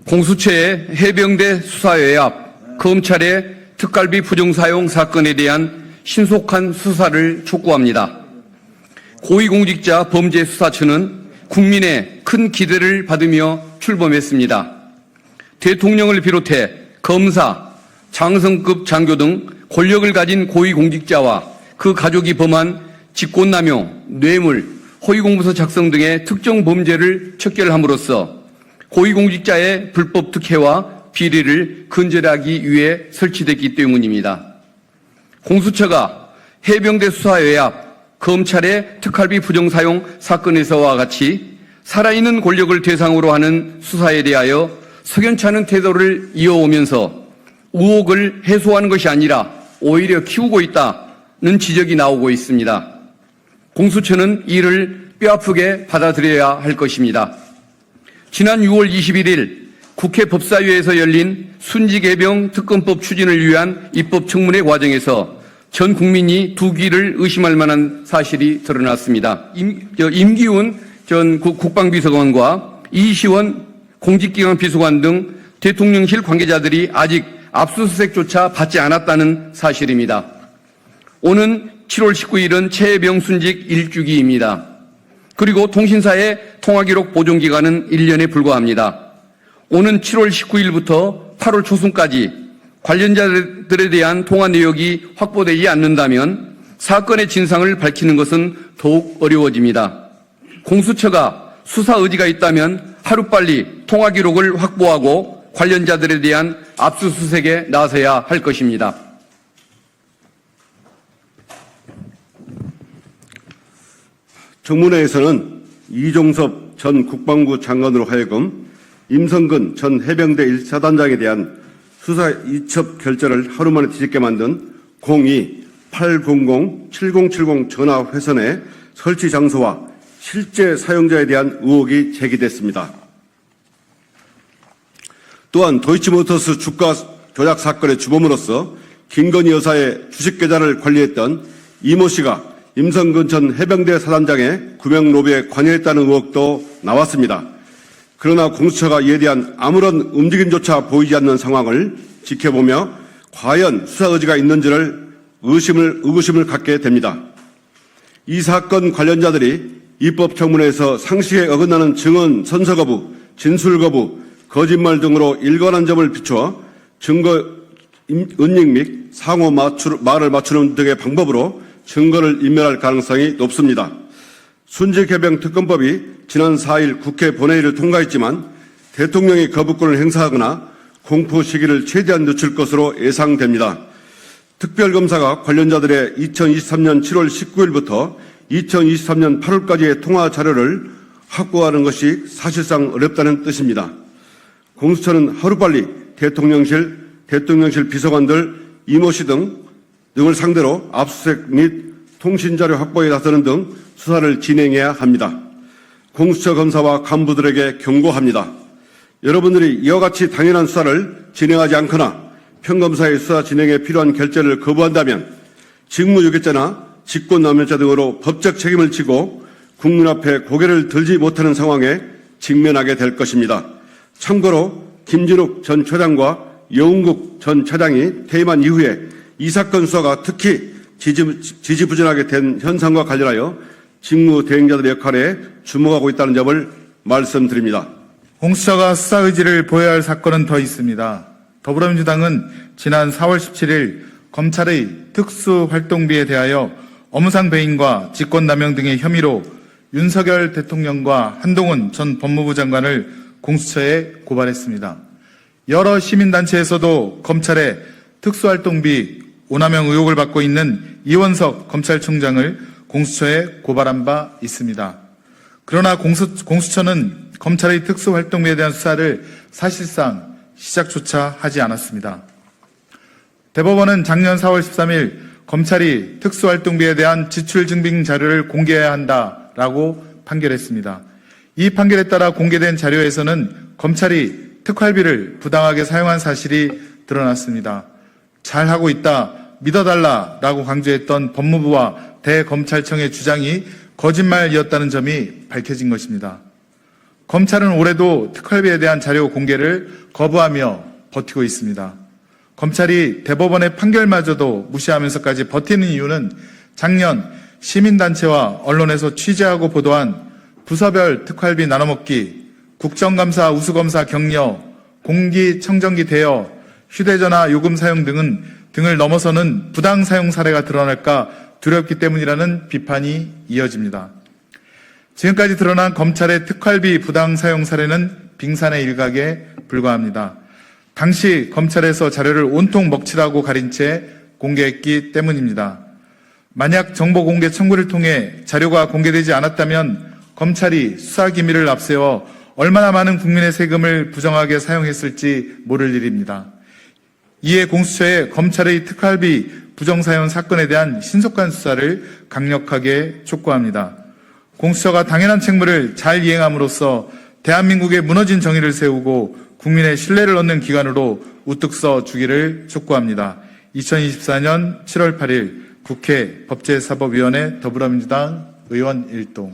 공수처의 해병대 수사 외압, 검찰의 특갈비 부정사용 사건에 대한 신속한 수사를 촉구합니다. 고위공직자 범죄수사처는 국민의 큰 기대를 받으며 출범했습니다. 대통령을 비롯해 검사, 장성급 장교 등 권력을 가진 고위공직자와 그 가족이 범한 직권남용, 뇌물, 허위공문서 작성 등의 특정 범죄를 척결함으로써 고위공직자의 불법 특혜와 비리를 근절하기 위해 설치됐기 때문입니다. 공수처가 해병대 수사 외압, 검찰의 특활비 부정사용 사건에서와 같이 살아있는 권력을 대상으로 하는 수사에 대하여 석연치 않은 태도를 이어오면서 의혹을 해소하는 것이 아니라 오히려 키우고 있다는 지적이 나오고 있습니다. 공수처는 이를 뼈아프게 받아들여야 할 것입니다. 지난 6월 21일 국회 법사위에서 열린 순직해병 특검법 추진을 위한 입법청문회 과정에서 전 국민이 두 귀를 의심할 만한 사실이 드러났습니다. 임기훈 전 국방비서관과 이시원 공직기관 비서관 등 대통령실 관계자들이 아직 압수수색조차 받지 않았다는 사실입니다. 오는 7월 19일은 최혜병 순직 1주기입니다. 그리고 통신사의 통화기록 보존기간은 1년에 불과합니다. 오는 7월 19일부터 8월 초순까지 관련자들에 대한 통화 내역이 확보되지 않는다면 사건의 진상을 밝히는 것은 더욱 어려워집니다. 공수처가 수사 의지가 있다면 하루빨리 통화 기록을 확보하고 관련자들에 대한 압수수색에 나서야 할 것입니다. 청문회에서는 이종섭 전 국방부 장관으로 하여금 임성근 전 해병대 1사단장에 대한 수사 이첩 결재를 하루 만에 뒤집게 만든 02-800-7070 전화 회선의 설치 장소와 실제 사용자에 대한 의혹이 제기됐습니다. 또한 도이치모터스 주가 조작 사건의 주범으로서 김건희 여사의 주식 계좌를 관리했던 이모 씨가 임성근 전 해병대 사단장의 구명 로비에 관여했다는 의혹도 나왔습니다. 그러나 공수처가 이에 대한 아무런 움직임조차 보이지 않는 상황을 지켜보며 과연 수사 의지가 있는지를 의구심을 갖게 됩니다. 이 사건 관련자들이 입법청문회에서 상식에 어긋나는 증언 선서 거부, 진술 거부, 거짓말 등으로 일관한 점을 비추어 증거 은닉 및 상호 말을 맞추는 등의 방법으로 증거를 인멸할 가능성이 높습니다. 순직해병 특검법이 지난 4일 국회 본회의를 통과했지만 대통령이 거부권을 행사하거나 공포 시기를 최대한 늦출 것으로 예상됩니다. 특별검사가 관련자들의 2023년 7월 19일부터 2023년 8월까지의 통화 자료를 확보하는 것이 사실상 어렵다는 뜻입니다. 공수처는 하루빨리 대통령실 비서관들, 이모 씨 등을 상대로 압수수색 및 통신자료 확보에 나서는 등 수사를 진행해야 합니다. 공수처 검사와 간부들에게 경고합니다. 여러분들이 이와 같이 당연한 수사를 진행하지 않거나 평검사의 수사 진행에 필요한 결재를 거부한다면 직무유기죄나 직권남용죄 등으로 법적 책임을 지고 국민 앞에 고개를 들지 못하는 상황에 직면하게 될 것입니다. 참고로 김진욱 전 처장과 여운국 전 차장이 퇴임한 이후에 이 사건 수사가 특히 지지부진하게 된 현상과 관련하여 직무 대행자들의 역할에 주목하고 있다는 점을 말씀드립니다. 공수처가 수사 의지를 보여야 할 사건은 더 있습니다. 더불어민주당은 지난 4월 17일 검찰의 특수활동비에 대하여 업무상 배임과 직권남용 등의 혐의로 윤석열 대통령과 한동훈 전 법무부 장관을 공수처에 고발했습니다. 여러 시민단체에서도 검찰의 특수활동비 오남용 의혹을 받고 있는 이원석 검찰총장을 공수처에 고발한 바 있습니다. 그러나 공수처는 검찰의 특수활동비에 대한 수사를 사실상 시작조차 하지 않았습니다. 대법원은 작년 4월 13일 검찰이 특수활동비에 대한 지출 증빙 자료를 공개해야 한다라고 판결했습니다. 이 판결에 따라 공개된 자료에서는 검찰이 특활비를 부당하게 사용한 사실이 드러났습니다. 잘하고 있다, 믿어달라라고 강조했던 법무부와 대검찰청의 주장이 거짓말이었다는 점이 밝혀진 것입니다. 검찰은 올해도 특활비에 대한 자료 공개를 거부하며 버티고 있습니다. 검찰이 대법원의 판결마저도 무시하면서까지 버티는 이유는 작년 시민단체와 언론에서 취재하고 보도한 부서별 특활비 나눠먹기, 국정감사 우수검사 격려, 공기청정기 대여, 휴대전화 요금 사용 등을 넘어서는 부당 사용 사례가 드러날까 두렵기 때문이라는 비판이 이어집니다. 지금까지 드러난 검찰의 특활비 부당 사용 사례는 빙산의 일각에 불과합니다. 당시 검찰에서 자료를 온통 먹칠하고 가린 채 공개했기 때문입니다. 만약 정보 공개 청구를 통해 자료가 공개되지 않았다면 검찰이 수사 기밀을 앞세워 얼마나 많은 국민의 세금을 부정하게 사용했을지 모를 일입니다. 이에 공수처에 검찰의 특활비 부정사용 사건에 대한 신속한 수사를 강력하게 촉구합니다. 공수처가 당연한 책무를 잘 이행함으로써 대한민국의 무너진 정의를 세우고 국민의 신뢰를 얻는 기관으로 우뚝 서 주기를 촉구합니다. 2024년 7월 8일 국회 법제사법위원회 더불어민주당 의원 일동.